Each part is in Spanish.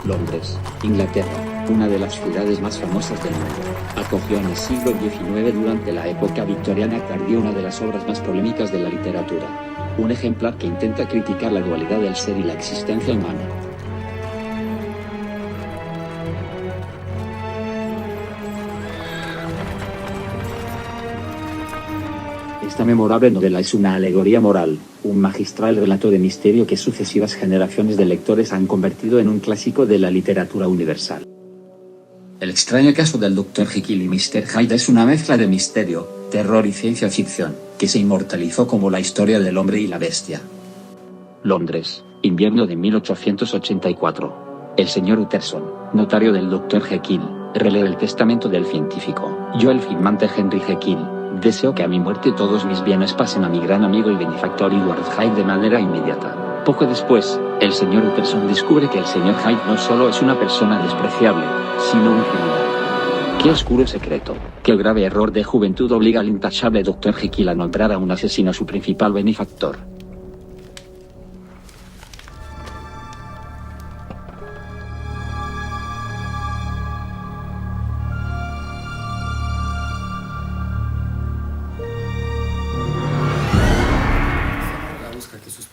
Londres, Inglaterra, una de las ciudades más famosas del mundo, acogió en el siglo XIX durante la época victoriana tardía una de las obras más polémicas de la literatura. Un ejemplar que intenta criticar la dualidad del ser y la existencia humana. Esta memorable novela es una alegoría moral, un magistral relato de misterio que sucesivas generaciones de lectores han convertido en un clásico de la literatura universal. El extraño caso del Dr. Jekyll y Mr. Hyde es una mezcla de misterio, terror y ciencia ficción, que se inmortalizó como la historia del hombre y la bestia. Londres, invierno de 1884. El señor Utterson, notario del Dr. Jekyll, relee el testamento del científico. Yo, el firmante Henry Jekyll, deseo que a mi muerte todos mis bienes pasen a mi gran amigo y benefactor Edward Hyde de manera inmediata. Poco después, el señor Utterson descubre que el señor Hyde no solo es una persona despreciable, sino un criminal. ¡Qué oscuro secreto! ¡Qué grave error de juventud obliga al intachable Dr. Jekyll a nombrar a un asesino su principal benefactor!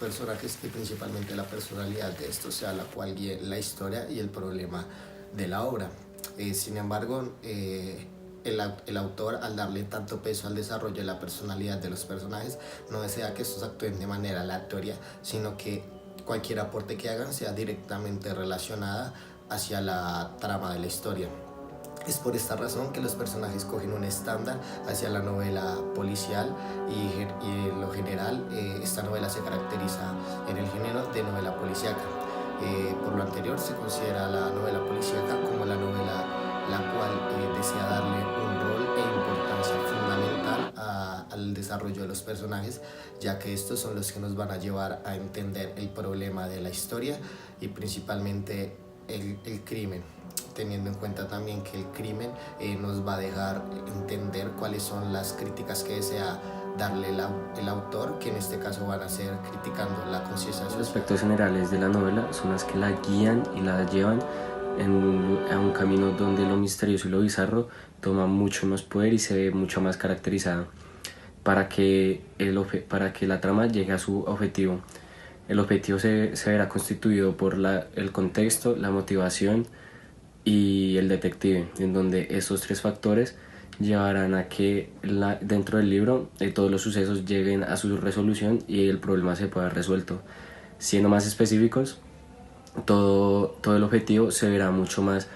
Personajes y principalmente la personalidad de estos sea la cual guíe la historia y el problema de la obra. Sin embargo, el autor, al darle tanto peso al desarrollo de la personalidad de los personajes, no desea que estos actúen de manera aleatoria, sino que cualquier aporte que hagan sea directamente relacionada hacia la trama de la historia. Es por esta razón que los personajes cogen un estándar hacia la novela policial y en lo general esta novela se caracteriza en el género de novela policíaca. Por lo anterior se considera la novela policíaca como la novela la cual desea darle un rol e importancia fundamental al desarrollo de los personajes, ya que estos son los que nos van a llevar a entender el problema de la historia y principalmente el crimen, teniendo en cuenta también que el crimen nos va a dejar entender cuáles son las críticas que desea darle el autor, que en este caso van a ser criticando la conciencia social. Los aspectos generales de la novela son las que la guían y la llevan a un camino donde lo misterioso y lo bizarro toma mucho más poder y se ve mucho más caracterizado para que la trama llegue a su objetivo. El objetivo se verá constituido por el contexto, la motivación y el detective, en donde estos tres factores llevarán a que dentro del libro todos los sucesos lleguen a su resolución y el problema se pueda resuelto. Siendo más específicos, todo el objetivo se verá mucho más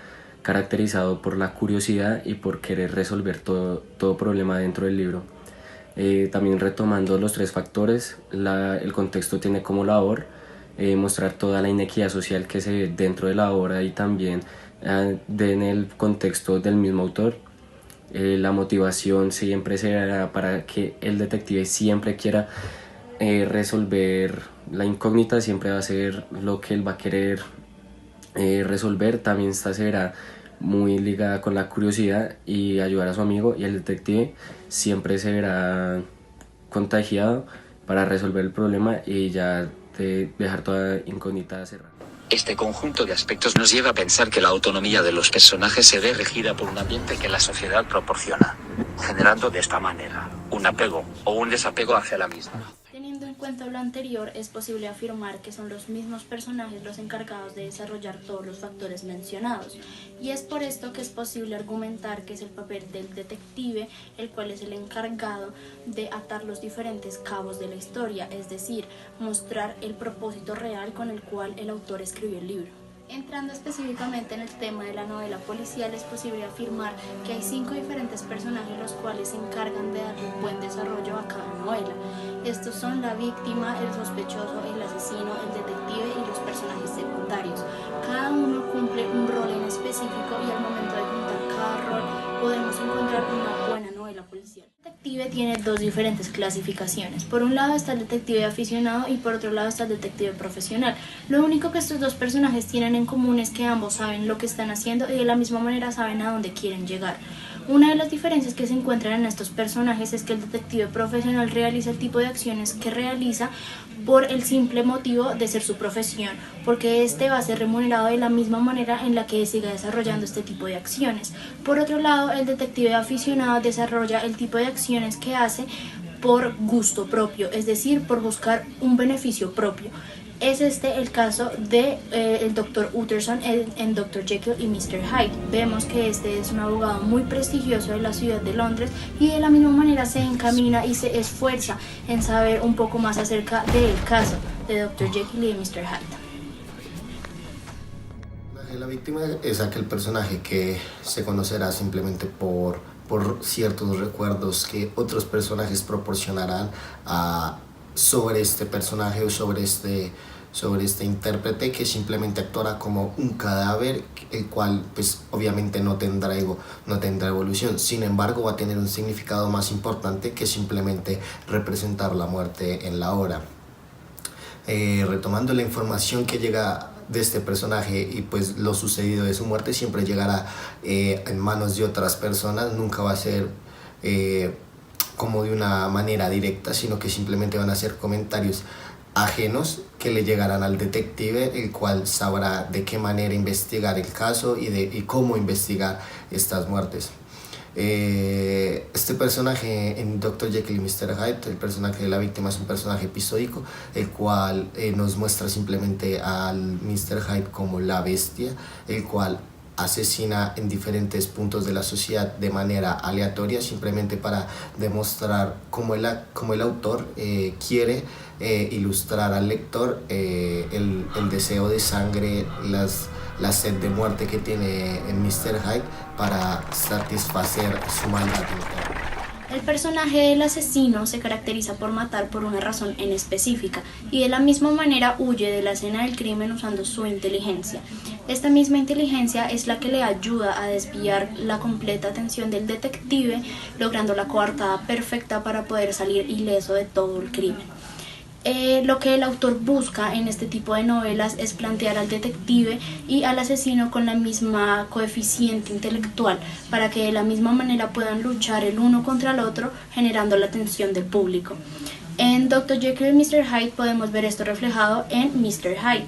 caracterizado por la curiosidad y por querer resolver todo problema dentro del libro. También retomando los tres factores, el contexto tiene como labor mostrar toda la inequidad social que se ve dentro de la obra y también en el contexto del mismo autor. La motivación siempre será para que el detective siempre quiera resolver la incógnita, siempre va a ser lo que él va a querer resolver. También esta será muy ligada con la curiosidad y ayudar a su amigo, y el detective siempre se verá contagiado para resolver el problema y ya dejar toda incógnita cerrada. Este conjunto de aspectos nos lleva a pensar que la autonomía de los personajes se ve regida por un ambiente que la sociedad proporciona, generando de esta manera un apego o un desapego hacia la misma. Teniendo en cuenta lo anterior, es posible afirmar que son los mismos personajes los encargados de desarrollar todos los factores mencionados, y es por esto que es posible argumentar que es el papel del detective el cual es el encargado de atar los diferentes cabos de la historia, es decir, mostrar el propósito real con el cual el autor escribió el libro. Entrando específicamente en el tema de la novela policial, es posible afirmar que hay 5 diferentes personajes los cuales se encargan de darle un buen desarrollo a cada novela. Estos son la víctima, el sospechoso, el asesino, el detective y los personajes secundarios. Cada uno cumple un rol en específico y al momento de juntar cada rol podemos encontrar una buena novela policial. El detective tiene 2 diferentes clasificaciones. Por un lado está el detective aficionado y por otro lado está el detective profesional. Lo único que estos 2 personajes tienen en común es que ambos saben lo que están haciendo y de la misma manera saben a dónde quieren llegar. Una de las diferencias que se encuentran en estos personajes es que el detective profesional realiza el tipo de acciones que realiza por el simple motivo de ser su profesión, porque este va a ser remunerado de la misma manera en la que siga desarrollando este tipo de acciones. Por otro lado, el detective aficionado desarrolla el tipo de acciones que hace por gusto propio, es decir, por buscar un beneficio propio. Es este el caso de el Dr. Utterson en Dr. Jekyll y Mr. Hyde. Vemos que este es un abogado muy prestigioso de la ciudad de Londres y de la misma manera se encamina y se esfuerza en saber un poco más acerca del caso de Dr. Jekyll y de Mr. Hyde. La víctima es aquel personaje que se conocerá simplemente por ciertos recuerdos que otros personajes proporcionarán sobre este personaje o sobre este intérprete, que simplemente actuará como un cadáver, el cual pues obviamente no tendrá evolución. Sin embargo, va a tener un significado más importante que simplemente representar la muerte en la obra. Retomando la información que llega de este personaje y pues lo sucedido de su muerte, siempre llegará en manos de otras personas, nunca va a ser como de una manera directa, sino que simplemente van a ser comentarios ajenos que le llegarán al detective, el cual sabrá de qué manera investigar el caso y cómo investigar estas muertes. Este personaje en Dr. Jekyll y Mr. Hyde, el personaje de la víctima, es un personaje episódico, el cual nos muestra simplemente al Mr. Hyde como la bestia, el cual asesina en diferentes puntos de la sociedad de manera aleatoria, simplemente para demostrar cómo el autor quiere ilustrar al lector el deseo de sangre, la sed de muerte que tiene en Mr. Hyde para satisfacer su maldad interna. El personaje del asesino se caracteriza por matar por una razón en específica y de la misma manera huye de la escena del crimen usando su inteligencia. Esta misma inteligencia es la que le ayuda a desviar la completa atención del detective, logrando la coartada perfecta para poder salir ileso de todo el crimen. Lo que el autor busca en este tipo de novelas es plantear al detective y al asesino con la misma coeficiente intelectual para que de la misma manera puedan luchar el uno contra el otro, generando la atención del público. En Dr. Jekyll y Mr. Hyde podemos ver esto reflejado en Mr. Hyde.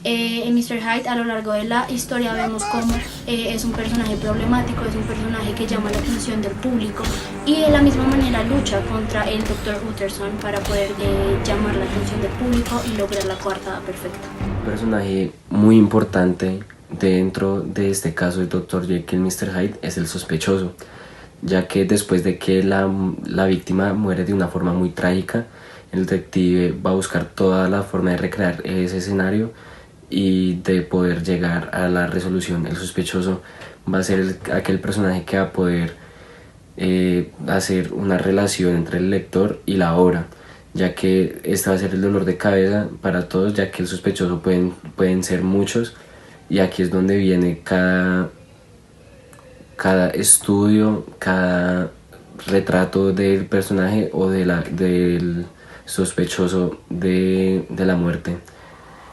En Mr. Hyde, a lo largo de la historia vemos cómo es un personaje problemático, es un personaje que llama la atención del público y de la misma manera lucha contra el Dr. Utterson para poder llamar la atención del público y lograr la coartada perfecta. Un personaje muy importante dentro de este caso de Dr. Jekyll y Mr. Hyde es el sospechoso, ya que después de que la víctima muere de una forma muy trágica, el detective va a buscar toda la forma de recrear ese escenario y de poder llegar a la resolución. El sospechoso va a ser aquel personaje que va a poder hacer una relación entre el lector y la obra, ya que este va a ser el dolor de cabeza para todos, ya que el sospechoso pueden ser muchos, y aquí es donde viene cada estudio, cada retrato del personaje o del sospechoso de la muerte.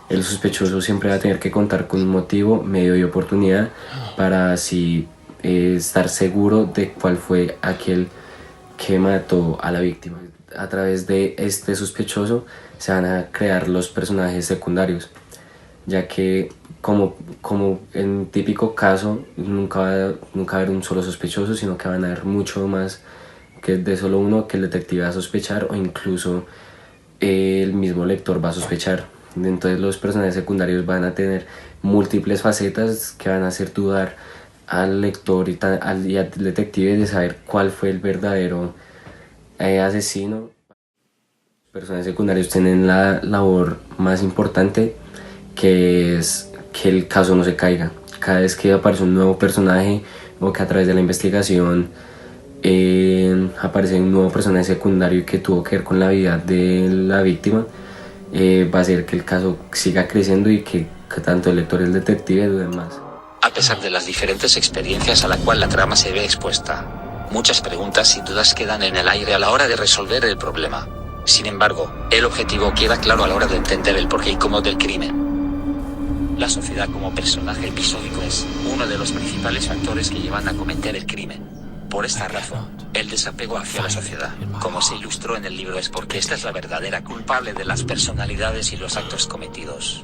El sospechoso siempre va a tener que contar con un motivo, medio y oportunidad para así estar seguro de cuál fue aquel que mató a la víctima. A través de este sospechoso se van a crear los personajes secundarios, ya que como en típico caso nunca va a haber un solo sospechoso, sino que van a haber mucho más que de solo uno que el detective va a sospechar, o incluso el mismo lector va a sospechar. Entonces los personajes secundarios van a tener múltiples facetas que van a hacer dudar al lector y al detective de saber cuál fue el verdadero asesino. Los personajes secundarios tienen la labor más importante, que es que el caso no se caiga. Cada vez que aparece un nuevo personaje o que a través de la investigación aparece un nuevo personaje secundario que tuvo que ver con la vida de la víctima, va a hacer que el caso siga creciendo y que tanto el lector y el detective duden más. A pesar de las diferentes experiencias a la cual la trama se ve expuesta, muchas preguntas y dudas quedan en el aire a la hora de resolver el problema. Sin embargo, el objetivo queda claro a la hora de entender el porqué y cómo del crimen. La sociedad como personaje episódico es uno de los principales factores que llevan a cometer el crimen. Por esta razón, el desapego hacia la sociedad, como se ilustró en el libro, es porque esta es la verdadera culpable de las personalidades y los actos cometidos.